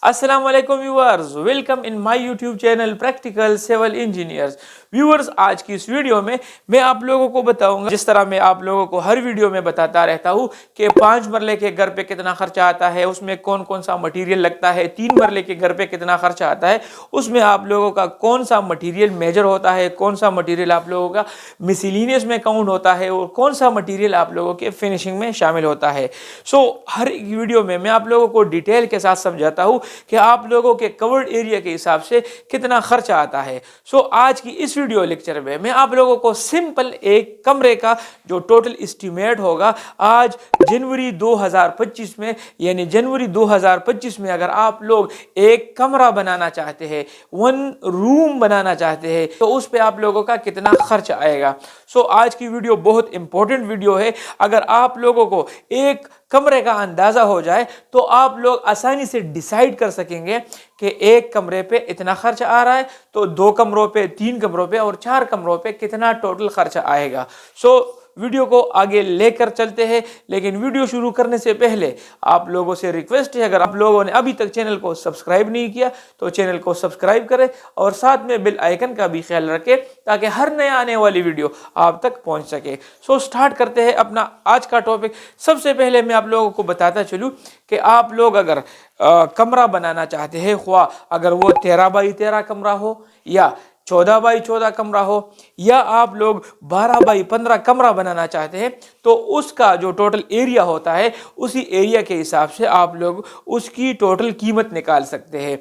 अस्सलाम वालेकुम viewers, welcome in my YouTube channel practical civil engineers. Viewers, आज की इस वीडियो में मैं आप लोगों को बताऊंगा, जिस तरह मैं आप लोगों को हर वीडियो में बताता रहता हूं कि 5 मरले के घर पे कितना खर्चा आता है, उसमें कौन कौन सा मटेरियल लगता है। 3 मरले के घर पे कितना खर्चा आता है, उसमें आप लोगों का कौन सा मटेरियल मेजर होता है, कौन सा मटेरियल आप लोगों का मिसलिनियस में काउंट होता है और कौन सा मटेरियल आप लोगों के फिनिशिंग में शामिल होता है। हर एक वीडियो में मैं आप लोगों को डिटेल के साथ समझाता हूँ कि आप लोगों के कवर्ड एरिया के हिसाब से कितना खर्चा आता है। आज की इस वीडियो लेक्चर में मैं आप लोगों को सिंपल एक कमरे का जो टोटल एस्टीमेट होगा आज जनवरी 2025 में, यानी जनवरी 2025 में अगर आप लोग एक कमरा बनाना चाहते हैं, 1 रूम बनाना चाहते हैं, तो उस पे आप लोगों का कितना खर्च आएगा। आज की वीडियो बहुत इंपॉर्टेंट वीडियो है। अगर आप लोगों को एक कमरे का अंदाजा हो जाए तो आप लोग आसानी से डिसाइड कर सकेंगे कि एक कमरे पे इतना खर्च आ रहा है, तो 2 कमरों पे, 3 कमरों पे और 4 कमरों पे कितना टोटल खर्चा आएगा। वीडियो को आगे लेकर चलते हैं, लेकिन वीडियो शुरू करने से पहले आप लोगों से रिक्वेस्ट है, अगर आप लोगों ने अभी तक चैनल को सब्सक्राइब नहीं किया तो चैनल को सब्सक्राइब करें और साथ में बेल आइकन का भी ख्याल रखें ताकि हर नए आने वाली वीडियो आप तक पहुंच सके। स्टार्ट करते हैं अपना आज का टॉपिक। सबसे पहले मैं आप लोगों को बताता चलूँ कि आप लोग अगर कमरा बनाना चाहते हैं, अगर वो 13 बाई 13 कमरा हो या 14 बाई 14 कमरा हो या आप लोग 12 बाई 15 कमरा बनाना चाहते हैं, तो उसका जो टोटल एरिया होता है उसी एरिया के हिसाब से आप लोग उसकी टोटल कीमत निकाल सकते हैं।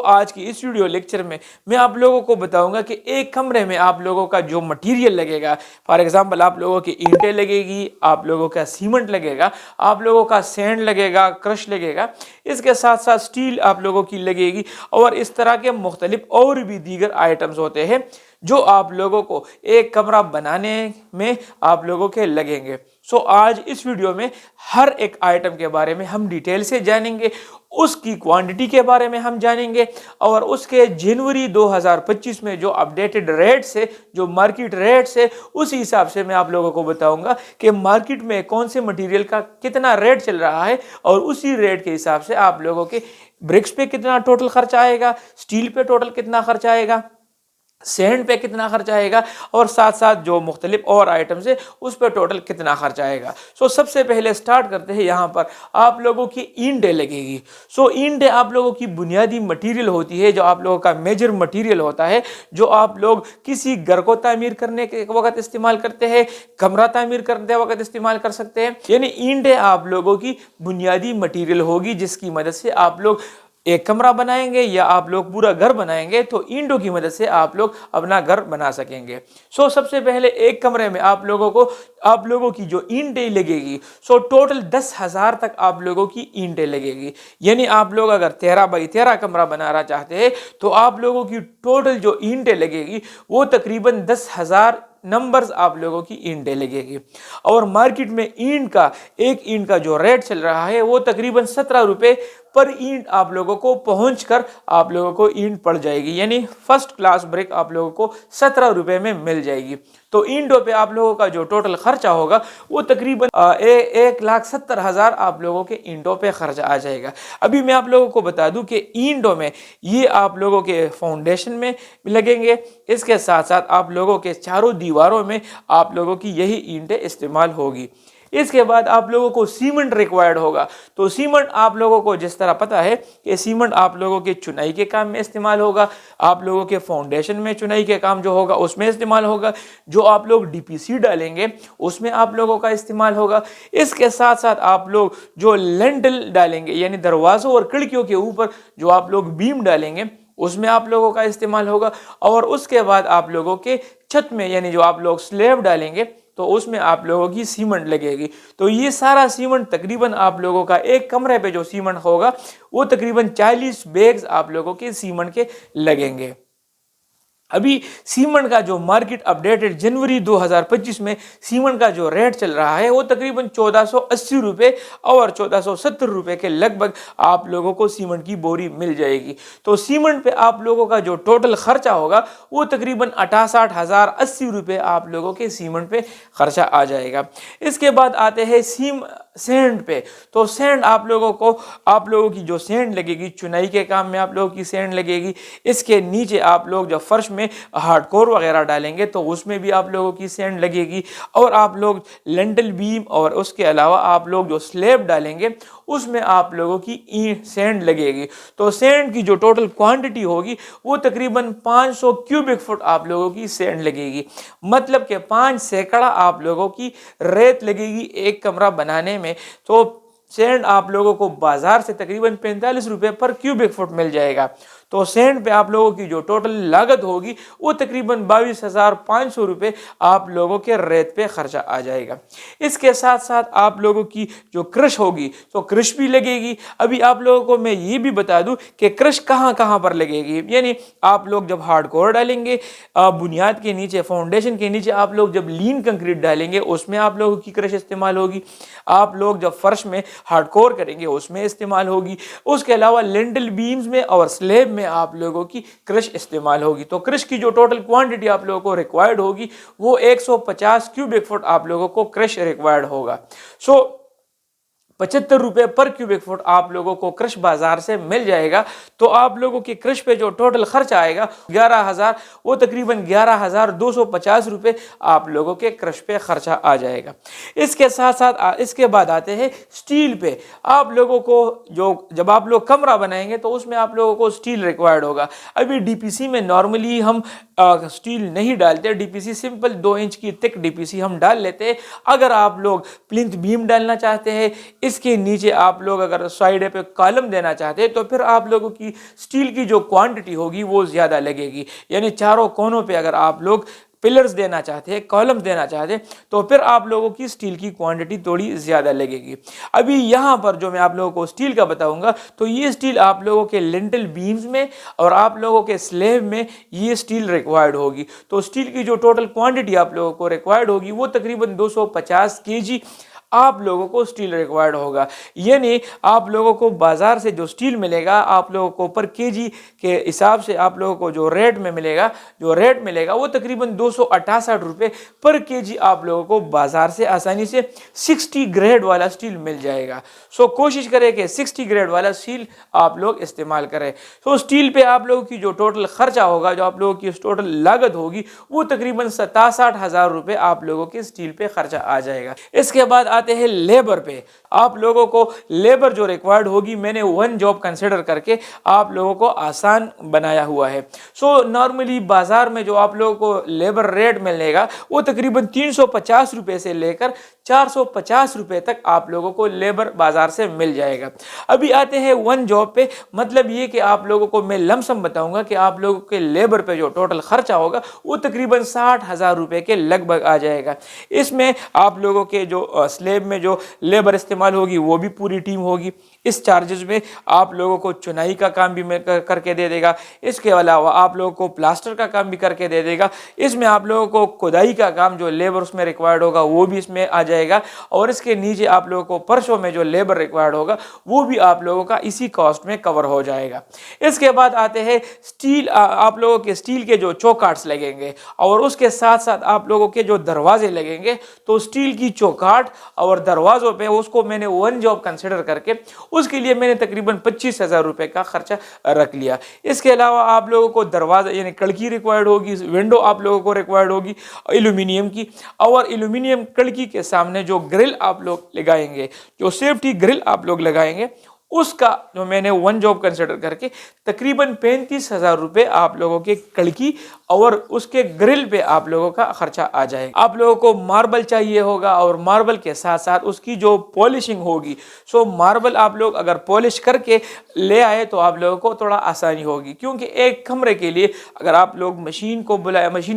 आज की इस वीडियो लेक्चर में मैं आप लोगों को बताऊंगा कि एक कमरे में आप लोगों का जो मटेरियल लगेगा, फॉर एग्जांपल आप लोगों की ईंटें लगेगी, आप लोगों का सीमेंट लगेगा, आप लोगों का सैंड लगेगा, क्रश लगेगा, इसके साथ साथ स्टील आप लोगों की लगेगी और इस तरह के मुख्तलिफ और भी दीगर आइटम्स होते हैं जो आप लोगों को एक कमरा बनाने में आप लोगों के लगेंगे। आज इस वीडियो में हर एक आइटम के बारे में हम डिटेल से जानेंगे, उसकी क्वांटिटी के बारे में हम जानेंगे और उसके जनवरी 2025 में जो अपडेटेड रेट्स है, जो मार्केट रेट्स है, उसी हिसाब से मैं आप लोगों को बताऊंगा कि मार्केट में कौन से मटेरियल का कितना रेट चल रहा है और उसी रेट के हिसाब से आप लोगों के ब्रिक्स पे कितना टोटल खर्चा आएगा, स्टील पे टोटल कितना खर्चा आएगा, सैंड पे कितना खर्चा आएगा और साथ साथ जो मुख्तलिफ और आइटम्स है उस पर टोटल कितना खर्चा आएगा। सबसे पहले स्टार्ट करते हैं। यहाँ पर आप लोगों की ईंटें लगेगी। ईंटें आप लोगों की बुनियादी मटेरियल होती है, जो आप लोगों का मेजर मटेरियल होता है, जो आप लोग किसी घर को तामीर करने के वक्त इस्तेमाल करते हैं, कमरा तामीर करते वक्त इस्तेमाल कर सकते हैं। यानी ईंटें आप लोगों की बुनियादी मटेरियल होगी जिसकी मदद से आप लोग एक कमरा बनाएंगे या आप लोग पूरा घर बनाएंगे, तो ईंटों की मदद से आप लोग अपना घर बना सकेंगे। सबसे पहले एक कमरे में आप लोगों की जो ईंटें लगेगी, टोटल 10,000 तक आप लोगों की ईंटें लगेगी। यानी आप लोग अगर 13 बाई 13 कमरा बनाना चाहते हैं तो आप लोगों की टोटल जो ईंटें लगेगी वो तकरीबन 10,000 नंबर्स आप लोगों की ईंटें लगेगी। और मार्केट में एक ईंट का जो रेट चल रहा है वो तकरीबन 17 रुपए पर ईंट आप लोगों को पहुंचकर आप लोगों को ईंट पड़ जाएगी। यानी फर्स्ट क्लास ब्रिक आप लोगों को 17 रुपए में मिल जाएगी। तो ईंटों पे आप लोगों का जो टोटल खर्चा होगा वो तकरीबन 1,70,000 आप लोगों के ईंटों पे खर्चा आ जाएगा। अभी मैं आप लोगों को बता दूं कि ईंटों में ये आप लोगों के फाउंडेशन में लगेंगे, इसके साथ साथ आप लोगों के चारों दीवारों में आप लोगों की यही ईंटें इस्तेमाल होगी। इसके बाद आप लोगों को सीमेंट रिक्वायर्ड होगा। तो सीमेंट आप लोगों को जिस तरह पता है कि सीमेंट आप लोगों के चुनाई के काम में इस्तेमाल होगा, आप लोगों के फाउंडेशन में चुनाई के काम जो होगा उसमें इस्तेमाल होगा, जो आप लोग डीपीसी डालेंगे उसमें आप लोगों का इस्तेमाल होगा। इसके साथ साथ आप लोग जो लेंटल डालेंगे, यानी दरवाजों और खिड़कियों के ऊपर जो आप लोग बीम डालेंगे उसमें आप लोगों का इस्तेमाल होगा। और उसके बाद आप लोगों के छत में, यानी जो आप लोग स्लैब डालेंगे तो उसमें आप लोगों की सीमेंट लगेगी। तो ये सारा सीमेंट तकरीबन आप लोगों का एक कमरे पे जो सीमेंट होगा वो तकरीबन 40 बैग्स आप लोगों के सीमेंट के लगेंगे। अभी सीमेंट का जो मार्केट अपडेटेड जनवरी 2025 में सीमेंट का जो रेट चल रहा है वो तकरीबन 1480 रुपए और 1470 रुपए के लगभग आप लोगों को सीमेंट की बोरी मिल जाएगी। तो सीमेंट पे आप लोगों का जो टोटल खर्चा होगा वो तकरीबन 68,080 रुपए आप लोगों के सीमेंट पे खर्चा आ जाएगा। इसके बाद आते हैं सैंड पे। तो सैंड आप लोगों की जो सैंड लगेगी, चुनाई के काम में आप लोगों की सैंड लगेगी। इसके नीचे आप लोग जब फर्श में हार्डकोर वगैरह डालेंगे तो उसमें भी आप लोगों की सैंड लगेगी। और आप लोग लेंटल बीम और उसके अलावा आप लोग जो स्लैब डालेंगे उसमें आप लोगों की सैंड लगेगी। तो सैंड की जो टोटल क्वांटिटी होगी वो तकरीबन 500 क्यूबिक फुट आप लोगों की सैंड लगेगी। मतलब कि 5 सैकड़ा आप लोगों की रेत लगेगी एक कमरा बनाने में। तो सैंड आप लोगों को बाजार से तकरीबन 45 रुपए पर क्यूबिक फुट मिल जाएगा। तो सैंड पे आप लोगों की जो टोटल लागत होगी वो तकरीबन 22,500 रुपये आप लोगों के रेत पे खर्चा आ जाएगा। इसके साथ साथ आप लोगों की जो क्रश होगी तो क्रश भी लगेगी। अभी आप लोगों को मैं ये भी बता दूं कि क्रश कहाँ कहाँ पर लगेगी। यानी आप लोग जब हार्डकोर डालेंगे, बुनियाद के नीचे, फाउंडेशन के नीचे आप लोग जब लीन कंक्रीट डालेंगे उसमें आप लोगों की क्रश इस्तेमाल होगी। आप लोग जब फर्श में हार्डकोर करेंगे उसमें इस्तेमाल होगी। उसके अलावा लिंटल बीम्स में और स्लैब में आप लोगों की क्रश इस्तेमाल होगी। तो क्रश की जो टोटल क्वांटिटी आप लोगों को रिक्वायर्ड होगी वो 150 क्यूबिक फुट आप लोगों को क्रश रिक्वायर्ड होगा। 75 रुपए पर क्यूबिक फुट आप लोगों को क्रश बाजार से मिल जाएगा। तो आप लोगों की क्रश पे जो टोटल खर्च आएगा 11,000, वो तकरीबन 11,250 रुपए आप लोगों के क्रश पे खर्चा आ जाएगा। इसके साथ साथ इसके बाद आते हैं स्टील पे। आप लोगों को जब आप लोग कमरा बनाएंगे तो उसमें आप लोगों को स्टील रिक्वायर्ड होगा। अभी डीपीसी में नॉर्मली हम स्टील नहीं डालते, डीपीसी सिंपल 2 इंच की थिक डीपीसी हम डाल लेते हैं। अगर आप लोग प्लिंथ बीम डालना चाहते हैं, इसके नीचे आप लोग अगर साइड पे कॉलम देना चाहते हैं तो फिर आप लोगों की स्टील की जो क्वांटिटी होगी वो ज्यादा लगेगी। यानी चारों कोनों पे अगर आप लोग पिलर्स देना चाहते हैं, कॉलम्स देना चाहते हैं तो फिर आप लोगों की स्टील की क्वांटिटी थोड़ी ज्यादा लगेगी। अभी यहाँ पर जो मैं आप लोगों को स्टील का बताऊंगा तो ये स्टील आप लोगों के लिंटल बीम्स में और आप लोगों के स्लैब में ये स्टील रिक्वायर्ड होगी। तो स्टील की जो टोटल क्वांटिटी आप लोगों को रिक्वायर्ड होगी वो तकरीबन 250 केजी आप लोगों को स्टील रिक्वायर्ड होगा। यानी आप लोगों को बाजार से जो स्टील मिलेगा आप लोगों को पर केजी के हिसाब से आप लोगों को जो रेट मिलेगा वो तकरीबन 268 रुपए पर केजी आप लोगों को बाजार से आसानी से 60 ग्रेड वाला स्टील मिल जाएगा। सो कोशिश करें कि 60 ग्रेड वाला स्टील आप लोग इस्तेमाल करें। तो स्टील पे आप लोगों की जो टोटल खर्चा होगा, जो आप लोगों की टोटल लागत होगी वो तकरीबन 67,000 रुपए आप लोगों के स्टील पे खर्चा आ जाएगा। इसके बाद आते हैं लेबर पे। आप लोगों को लेबर जो रिक्वायर्ड होगी मैंने 1 जॉब कंसिडर करके आप लोगों को आसान बनाया हुआ है। सो नॉर्मली बाजार में जो आप लोगों को लेबर रेट मिलेगा वो तकरीबन 350 रुपए से लेकर 450 रुपए तक आप लोगों को लेबर बाजार से मिल जाएगा। अभी आते हैं 1 जॉब पे। मतलब ये कि आप लोगों को मैं लमसम बताऊंगा कि आप लोगों के लेबर पे जो टोटल खर्चा होगा वो तकरीबन 60,000 रुपए के लगभग आ जाएगा। इसमें आप लोगों के जो स्लैब में जो लेबर इस्तेमाल होगी वो भी पूरी टीम होगी। इस चार्जेस में आप लोगों को चुनाई का काम भी करके दे देगा। इसके अलावा आप लोगों को प्लास्टर का काम भी करके दे देगा। इसमें आप लोगों को खुदाई का काम जो लेबर उसमें रिक्वायर्ड होगा वो भी इसमें आ जाएगा। और इसके नीचे आप लोगों को फर्शों में जो लेबर रिक्वायर्ड होगा वो भी आप लोगों का इसी कॉस्ट में कवर हो जाएगा। इसके बाद आते हैं स्टील। आप लोगों के स्टील के जो चौकाट्स लगेंगे और उसके साथ साथ आप लोगों के जो दरवाजे लगेंगे, तो स्टील की चौकाट और दरवाजों पे उसको मैंने 1 जॉब कंसिडर करके उसके लिए मैंने तकरीबन 25,000 रुपए का खर्चा रख लिया। इसके अलावा आप लोगों को दरवाजा यानी कड़की रिक्वायर्ड होगी, विंडो आप लोगों को रिक्वायर्ड होगी एल्यूमिनियम की। और एल्यूमिनियम कड़की के सामने जो ग्रिल आप लोग लगाएंगे, जो सेफ्टी ग्रिल आप लोग लगाएंगे, उसका जो मैंने 1 जॉब कंसिडर करके तकरीबन 35,000 रुपए आप लोगों के कड़की और उसके ग्रिल पे आप लोगों का खर्चा आ जाएगा। आप लोगों को मार्बल चाहिए होगा और मार्बल के साथ साथ उसकी जो पॉलिशिंग होगी। सो मार्बल आप लोग अगर पॉलिश करके ले आए तो आप लोगों को थोड़ा आसानी होगी, क्योंकि एक कमरे के लिए अगर आप लोग मशीन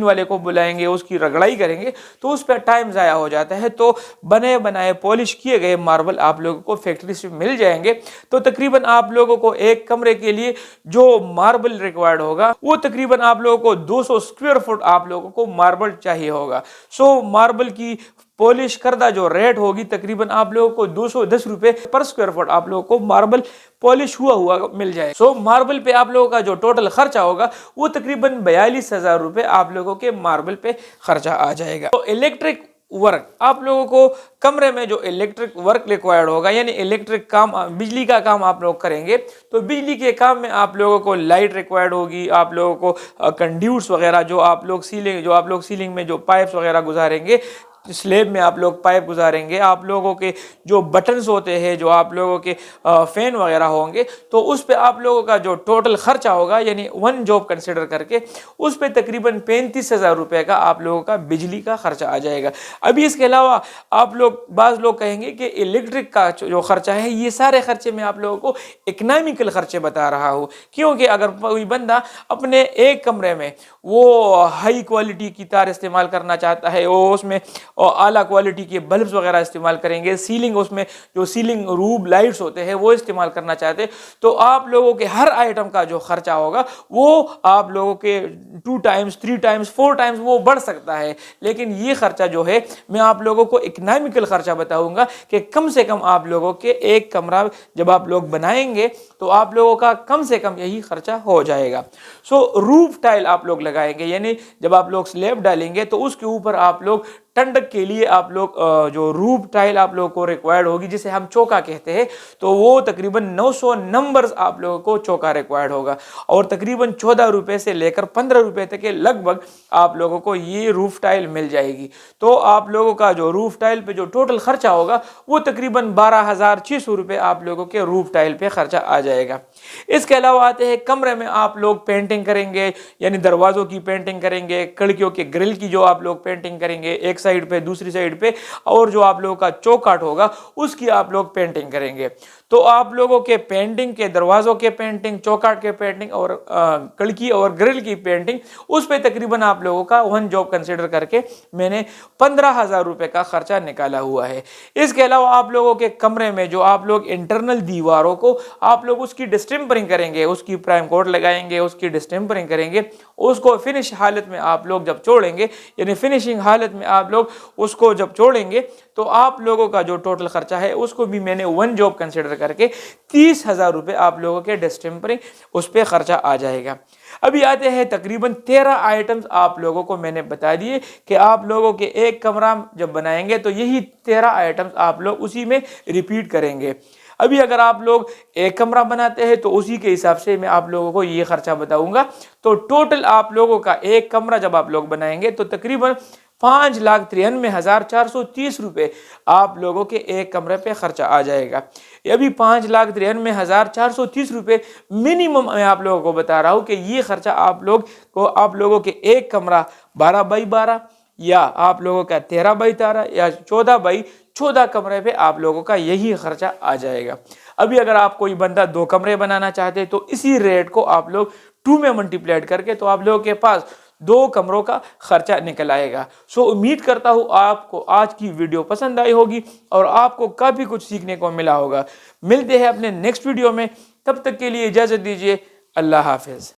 वाले को बुलाएंगे, उसकी रगड़ाई करेंगे तो उस पर टाइम ज़ाया हो जाता है। तो बने बनाए पॉलिश किए गए मार्बल आप लोगों को फैक्ट्री से मिल जाएंगे। तो तकरीबन आप लोगों को एक कमरे के लिए जो मार्बल रिक्वायर्ड होगा वो तकरीबन आप लोगों को 200 स्क्वायर फुट आप लोगों को मार्बल चाहिए होगा। सो मार्बल की पॉलिश करदा जो रेट होगी तकरीबन आप लोगों को 210 रुपए पर स्क्वायर फुट आप लोगों को मार्बल पॉलिश हुआ मिल जाए। सो मार्बल पे आप लोगों का जो टोटल खर्चा होगा वो तकरीबन 42,000 रुपए आप लोगों के मार्बल पे खर्चा आ जाएगा। तो इलेक्ट्रिक वर्क, आप लोगों को कमरे में जो इलेक्ट्रिक वर्क रिक्वायर्ड होगा, यानी इलेक्ट्रिक काम, बिजली का काम आप लोग करेंगे, तो बिजली के काम में आप लोगों को लाइट रिक्वायर्ड होगी, आप लोगों को कंड्यूट्स वगैरह, जो आप लोग सीलिंग में जो पाइप्स वगैरह गुजारेंगे, स्लेब में आप लोग पाइप गुजारेंगे, आप लोगों के जो बटन्स होते हैं, जो आप लोगों के फैन वगैरह होंगे, तो उस पे आप लोगों का जो टोटल खर्चा होगा, यानी वन जॉब कंसिडर करके उस पे तकरीबन 35,000 रुपये का आप लोगों का बिजली का खर्चा आ जाएगा। अभी इसके अलावा आप लोग, बाज़ लोग कहेंगे कि इलेक्ट्रिक का जो खर्चा है, ये सारे खर्चे मैं आप लोगों को इकनॉमिकल खर्चे बता रहा हूँ, क्योंकि अगर कोई बंदा अपने एक कमरे में वो हाई क्वालिटी की तार इस्तेमाल करना चाहता है, वो उसमें और आला क्वालिटी के बल्ब्स वगैरह इस्तेमाल करेंगे, सीलिंग, उसमें जो सीलिंग रूब लाइट्स होते हैं वो इस्तेमाल करना चाहते हैं, तो आप लोगों के हर आइटम का जो खर्चा होगा वो आप लोगों के 2 टाइम्स 3 टाइम्स 4 टाइम्स वो बढ़ सकता है। लेकिन ये खर्चा जो है मैं आप लोगों को इकनॉमिकल खर्चा बताऊंगा कि कम से कम आप लोगों के एक कमरा जब आप लोग बनाएंगे तो आप लोगों का कम से कम यही खर्चा हो जाएगा। रूफ टाइल आप लोग लगाएंगे, यानी जब आप लोग स्लैब डालेंगे तो उसके ऊपर आप लोग ठंडक के लिए आप लोग जो रूफ टाइल आप लोगों को रिक्वायर्ड होगी, जिसे हम चौका कहते हैं, तो वो तकरीबन 900 नंबर्स आप लोगों को चौका रिक्वायर्ड होगा, और तकरीबन 14 रुपए से लेकर 15 रुपए तक के लगभग आप लोगों को ये रूफ टाइल मिल जाएगी। तो आप लोगों का जो रूफ टाइल पे जो टोटल खर्चा होगा वो तकरीबन 12,600 रुपये आप लोगों के रूफ टाइल पे खर्चा आ जाएगा। इसके अलावा आते हैं कमरे में आप लोग पेंटिंग करेंगे, यानी दरवाज़ों की पेंटिंग करेंगे, खिड़कियों के ग्रिल की जो आप लोग पेंटिंग करेंगे एक साइड पे, दूसरी साइड पे, और जो आप लोगों का चौकाट होगा उसकी आप लोग पेंटिंग करेंगे। तो आप लोगों के पेंटिंग के, दरवाज़ों के पेंटिंग, चौकाट के पेंटिंग और खिड़की और ग्रिल की पेंटिंग, उस पे तकरीबन आप लोगों का वन जॉब कंसिडर करके मैंने 15,000 रुपये का खर्चा निकाला हुआ है। इसके अलावा आप लोगों के कमरे में जो आप लोग इंटरनल दीवारों को आप लोग उसकी डिस्टेम्परिंग करेंगे, उसकी प्राइम कोट लगाएंगे, उसकी डिस्टेम्परिंग करेंगे, उसको फिनिश हालत में आप लोग जब छोड़ेंगे, यानी फिनिशिंग हालत में आप लोग उसको जब छोड़ेंगे, तो आप लोगों का जो टोटल खर्चा है उसको भी मैंने वन जॉब कंसिडर करके 30,000 रुपये आप लोगों के डिस्टेम्परिंग उस पर खर्चा आ जाएगा। अभी आते हैं तकरीबन 13 आइटम्स आप लोगों को मैंने बता दिए कि आप लोगों के एक कमरा जब बनाएंगे तो यही 13 आइटम्स आप लोग उसी में रिपीट करेंगे। अभी अगर आप लोग एक कमरा बनाते हैं तो उसी के हिसाब से मैं आप लोगों को ये खर्चा बताऊंगा। तो टोटल आप लोगों का एक कमरा जब आप लोग बनाएंगे तो तकरीबन 5,93,430 रुपये आप लोगों के एक कमरे पे खर्चा आ जाएगा। अभी 5,93,430 रुपये मिनिमम मैं आप लोगों को बता रहा हूँ कि ये खर्चा आप लोगों के एक कमरा 12x12 या आप लोगों का 13x13 या 14x14 कमरे पे आप लोगों का यही खर्चा आ जाएगा। अभी अगर आप कोई बंदा 2 कमरे बनाना चाहते हैं तो इसी रेट को आप लोग 2 में मल्टीप्लाइड करके तो आप लोगों के पास 2 कमरों का खर्चा निकल आएगा। उम्मीद करता हूँ आपको आज की वीडियो पसंद आई होगी और आपको काफ़ी कुछ सीखने को मिला होगा। मिलते हैं अपने नेक्स्ट वीडियो में, तब तक के लिए इजाज़त दीजिए। अल्लाह हाफिज़।